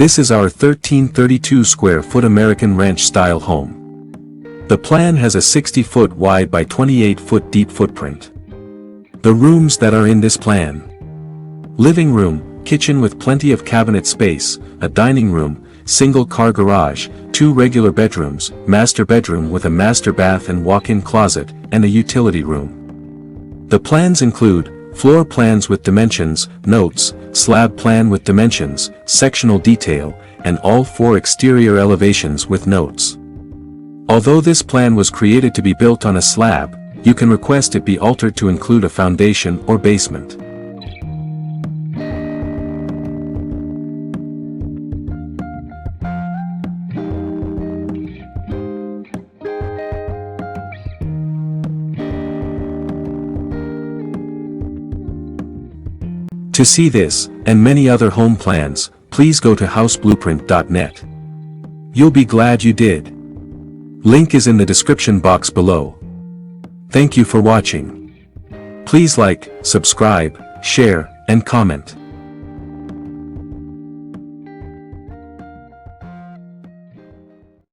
This is our 1332 square foot American ranch style home. The plan has a 60-foot wide by 28-foot deep footprint. The rooms that are in this plan: living room, kitchen with plenty of cabinet space, a dining room, single car garage, 2 regular bedrooms, master bedroom with a master bath and walk-in closet, and a utility room. The plans include floor plans with dimensions, notes, slab plan with dimensions, sectional detail, and all 4 exterior elevations with notes. Although this plan was created to be built on a slab, you can request it be altered to include a foundation or basement. To see this, and many other home plans, please go to houseblueprint.net. You'll be glad you did. Link is in the description box below. Thank you for watching. Please like, subscribe, share, and comment.